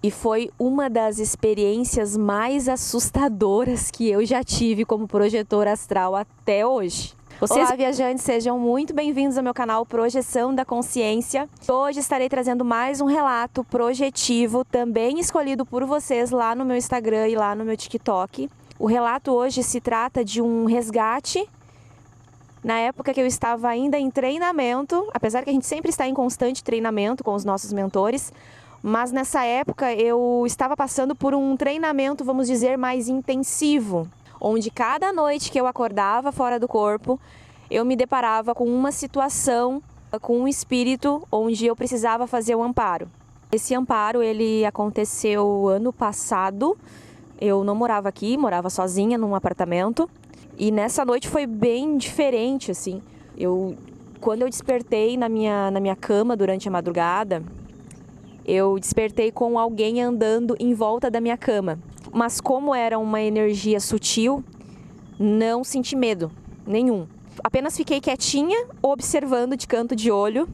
E foi uma das experiências mais assustadoras que eu já tive como projetor astral até hoje. Olá, viajantes, sejam muito bem-vindos ao meu canal Projeção da Consciência. Hoje estarei trazendo mais um relato projetivo, também escolhido por vocês lá no meu Instagram e lá no meu TikTok. O relato hoje se trata de um resgate na época que eu estava ainda em treinamento, apesar que a gente sempre está em constante treinamento com os nossos mentores, mas nessa época eu estava passando por um treinamento, vamos dizer, mais intensivo, onde cada noite que eu acordava fora do corpo, eu me deparava com uma situação, com um espírito onde eu precisava fazer um amparo. Esse amparo, ele aconteceu ano passado. Eu não morava aqui, morava sozinha num apartamento. E nessa noite foi bem diferente, assim. Quando eu despertei na minha cama durante a madrugada, eu despertei com alguém andando em volta da minha cama. Mas como era uma energia sutil, não senti medo nenhum. Apenas fiquei quietinha, observando de canto de olho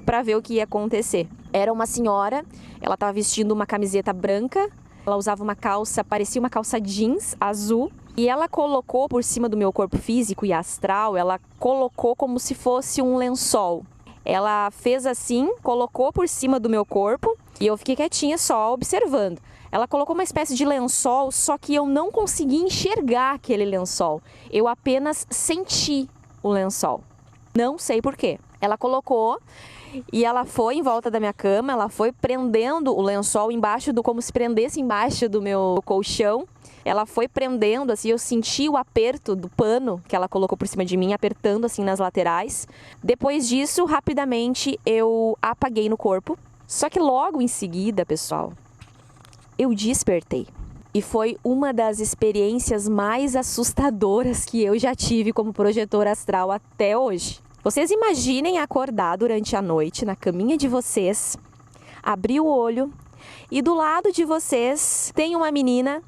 para ver o que ia acontecer. Era uma senhora, ela estava vestindo uma camiseta branca, ela usava uma calça, parecia uma calça jeans azul, e ela colocou por cima do meu corpo físico e astral, ela colocou como se fosse um lençol. Ela fez assim, colocou por cima do meu corpo e eu fiquei quietinha só observando. Ela colocou uma espécie de lençol, só que eu não consegui enxergar aquele lençol. Eu apenas senti o lençol. Não sei por quê. Ela colocou e ela foi em volta da minha cama, ela foi prendendo o lençol como se prendesse embaixo do meu colchão. Ela foi prendendo, assim, eu senti o aperto do pano que ela colocou por cima de mim, apertando assim nas laterais. Depois disso, rapidamente, eu apaguei no corpo. Só que logo em seguida, pessoal, eu despertei. E foi uma das experiências mais assustadoras que eu já tive como projetor astral até hoje. Vocês imaginem acordar durante a noite na caminha de vocês, abrir o olho e do lado de vocês tem uma menina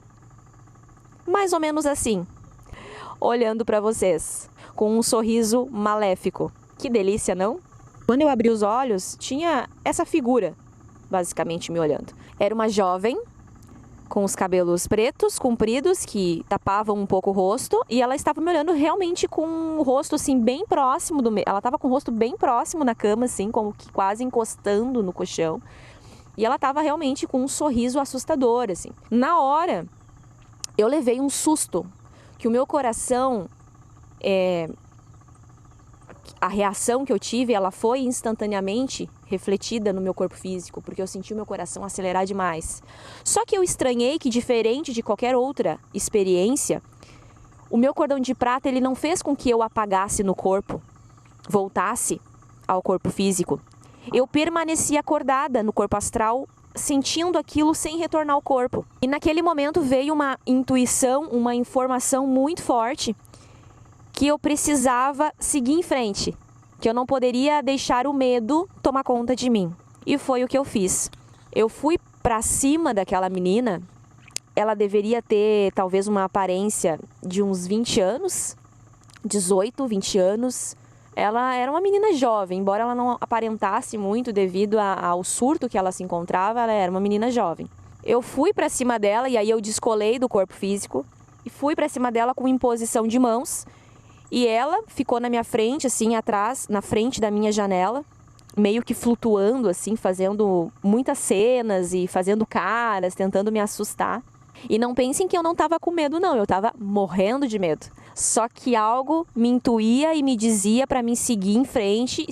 mais ou menos assim, olhando para vocês, com um sorriso maléfico. Que delícia, não? Quando eu abri os olhos, tinha essa figura, basicamente, me olhando. Era uma jovem, com os cabelos pretos, compridos, que tapavam um pouco o rosto, e ela estava me olhando realmente com o rosto, assim, bem próximo Ela estava com o rosto bem próximo na cama, assim, como que quase encostando no colchão. E ela estava realmente com um sorriso assustador, assim. Na hora, eu levei um susto, que o meu coração, a reação que eu tive, ela foi instantaneamente refletida no meu corpo físico, porque eu senti o meu coração acelerar demais. Só que eu estranhei que, diferente de qualquer outra experiência, o meu cordão de prata, ele não fez com que eu apagasse no corpo, voltasse ao corpo físico. Eu permaneci acordada no corpo astral, sentindo aquilo sem retornar ao corpo. E naquele momento veio uma intuição, uma informação muito forte que eu precisava seguir em frente, que eu não poderia deixar o medo tomar conta de mim. E foi o que eu fiz. Eu fui para cima daquela menina. Ela deveria ter talvez uma aparência de uns 20 anos, 18, 20 anos. Ela era uma menina jovem, embora ela não aparentasse muito devido ao surto que ela se encontrava, ela era uma menina jovem. Eu fui para cima dela e aí eu descolei do corpo físico e fui para cima dela com imposição de mãos. E ela ficou na minha frente, assim, atrás, na frente da minha janela, meio que flutuando, assim, fazendo muitas cenas e fazendo caras, tentando me assustar. E não pensem que eu não estava com medo, não, eu estava morrendo de medo. Só que algo me intuía e me dizia para mim seguir em frente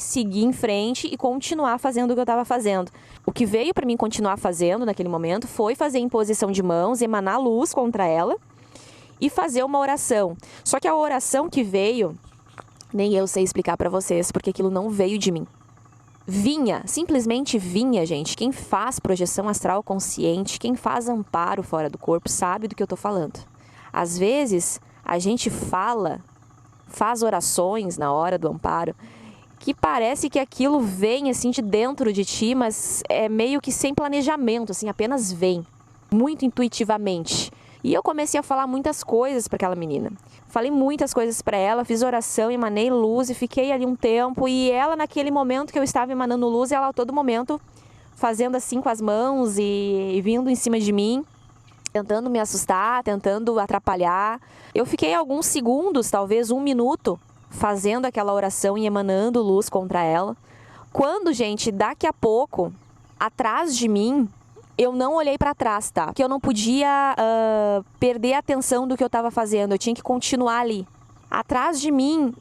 e continuar fazendo o que eu estava fazendo. O que veio para mim continuar fazendo naquele momento foi fazer imposição de mãos, emanar luz contra ela e fazer uma oração. Só que a oração que veio, nem eu sei explicar para vocês, porque aquilo não veio de mim. Simplesmente vinha, gente. Quem faz projeção astral consciente, quem faz amparo fora do corpo, sabe do que eu tô falando. Às vezes, a gente faz orações na hora do amparo, que parece que aquilo vem, assim, de dentro de ti, mas é meio que sem planejamento, assim, apenas vem, muito intuitivamente. E eu comecei a falar muitas coisas para aquela menina. Falei muitas coisas para ela, fiz oração, emanei luz e fiquei ali um tempo. E ela, naquele momento que eu estava emanando luz, ela a todo momento fazendo assim com as mãos e vindo em cima de mim, tentando me assustar, tentando atrapalhar. Eu fiquei alguns segundos, talvez 1 minuto, fazendo aquela oração e emanando luz contra ela. Quando, gente, daqui a pouco, atrás de mim, eu não olhei para trás, tá? Porque eu não podia perder a atenção do que eu estava fazendo, eu tinha que continuar ali. Atrás de mim,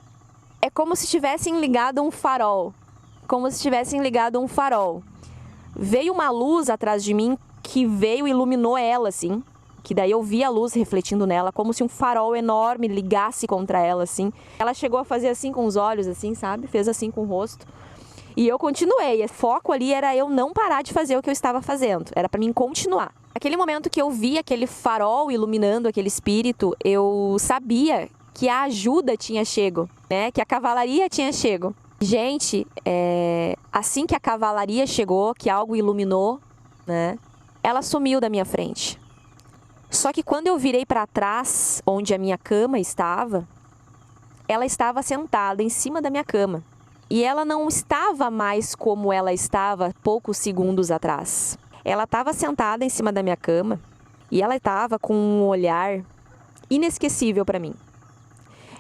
é como se tivessem ligado um farol. Como se tivessem ligado um farol. Veio uma luz atrás de mim que veio e iluminou ela, assim. Que daí eu vi a luz refletindo nela, como se um farol enorme ligasse contra ela, assim. Ela chegou a fazer assim com os olhos, assim, sabe? Fez assim com o rosto. E eu continuei. O foco ali era eu não parar de fazer o que eu estava fazendo. Era para mim continuar. Aquele momento que eu vi aquele farol iluminando aquele espírito, eu sabia que a ajuda tinha chego, né? Que a cavalaria tinha chego. Gente, assim que a cavalaria chegou, que algo iluminou, né? Ela sumiu da minha frente. Só que quando eu virei para trás, onde a minha cama estava, ela estava sentada em cima da minha cama. E ela não estava mais como ela estava poucos segundos atrás. Ela estava sentada em cima da minha cama e ela estava com um olhar inesquecível para mim.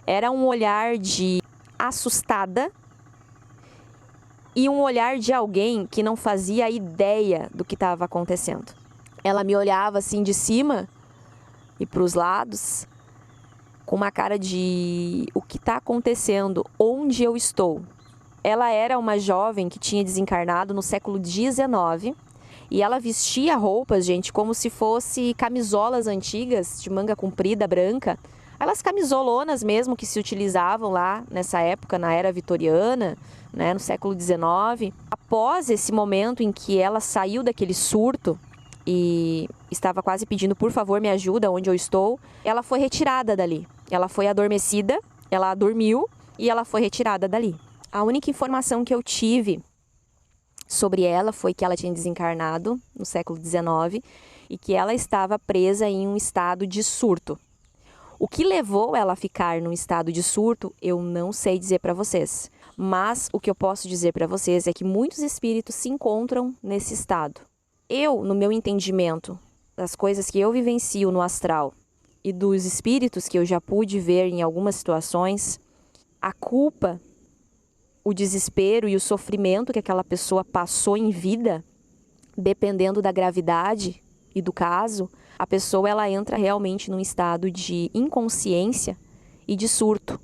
Era um olhar de assustada e um olhar de alguém que não fazia ideia do que estava acontecendo. Ela me olhava assim de cima e para os lados, com uma cara de o que está acontecendo, onde eu estou. Ela era uma jovem que tinha desencarnado no século XIX e ela vestia roupas, gente, como se fosse camisolas antigas de manga comprida, branca. Aquelas camisolonas mesmo que se utilizavam lá nessa época, na era vitoriana, né, no século XIX. Após esse momento em que ela saiu daquele surto e estava quase pedindo, por favor, me ajuda onde eu estou, ela foi retirada dali. Ela foi adormecida, ela dormiu e ela foi retirada dali. A única informação que eu tive sobre ela foi que ela tinha desencarnado no século XIX e que ela estava presa em um estado de surto. O que levou ela a ficar num estado de surto, eu não sei dizer para vocês. Mas o que eu posso dizer para vocês é que muitos espíritos se encontram nesse estado. Eu, no meu entendimento das coisas que eu vivencio no astral e dos espíritos que eu já pude ver em algumas situações, a culpa, o desespero e o sofrimento que aquela pessoa passou em vida, dependendo da gravidade e do caso, a pessoa ela entra realmente num estado de inconsciência e de surto.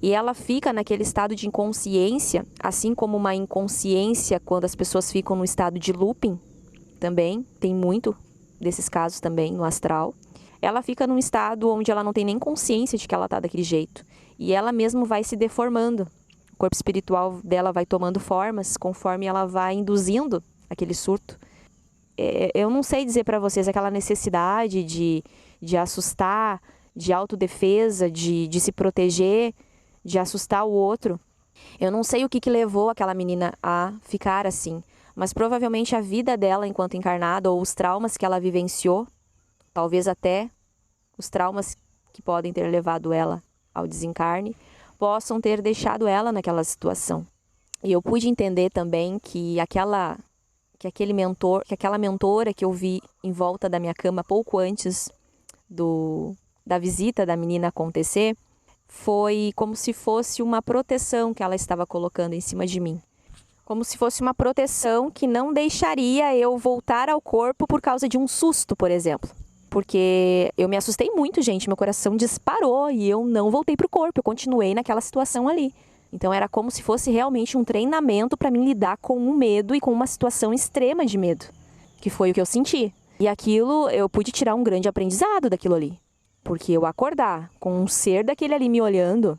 E ela fica naquele estado de inconsciência, assim como uma inconsciência quando as pessoas ficam no estado de looping, também, tem muito desses casos também no astral. Ela fica num estado onde ela não tem nem consciência de que ela está daquele jeito. E ela mesmo vai se deformando. O corpo espiritual dela vai tomando formas conforme ela vai induzindo aquele surto. Eu não sei dizer para vocês aquela necessidade de assustar, de autodefesa, de se proteger, de assustar o outro. Eu não sei o que levou aquela menina a ficar assim, mas provavelmente a vida dela enquanto encarnada ou os traumas que ela vivenciou, talvez até os traumas que podem ter levado ela ao desencarne, possam ter deixado ela naquela situação. E eu pude entender também que aquela mentora que eu vi em volta da minha cama pouco antes da visita da menina acontecer, foi como se fosse uma proteção que ela estava colocando em cima de mim. Como se fosse uma proteção que não deixaria eu voltar ao corpo por causa de um susto, por exemplo. Porque eu me assustei muito, gente, meu coração disparou e eu não voltei para o corpo, eu continuei naquela situação ali. Então era como se fosse realmente um treinamento para mim lidar com o medo e com uma situação extrema de medo, que foi o que eu senti. E aquilo, eu pude tirar um grande aprendizado daquilo ali. Porque eu acordar com um ser daquele ali me olhando,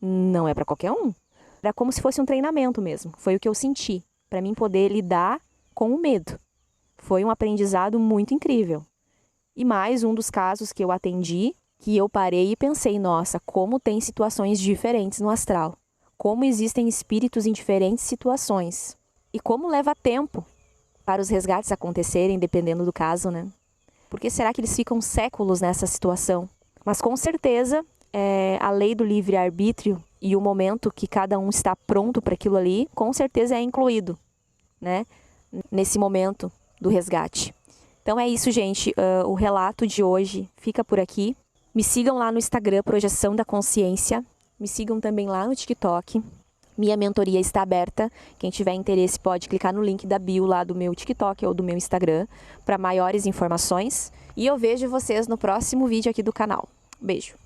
não é para qualquer um. Era como se fosse um treinamento mesmo. Foi o que eu senti, para mim poder lidar com o medo. Foi um aprendizado muito incrível. E mais um dos casos que eu atendi, que eu parei e pensei, nossa, como tem situações diferentes no astral. Como existem espíritos em diferentes situações. E como leva tempo para os resgates acontecerem, dependendo do caso, né? Por que será que eles ficam séculos nessa situação? Mas com certeza, a lei do livre-arbítrio e o momento que cada um está pronto para aquilo ali, com certeza é incluído, né? nesse momento do resgate. Então é isso, gente. O relato de hoje fica por aqui. Me sigam lá no Instagram, Projeção da Consciência. Me sigam também lá no TikTok. Minha mentoria está aberta. Quem tiver interesse pode clicar no link da bio lá do meu TikTok ou do meu Instagram para maiores informações. E eu vejo vocês no próximo vídeo aqui do canal. Beijo!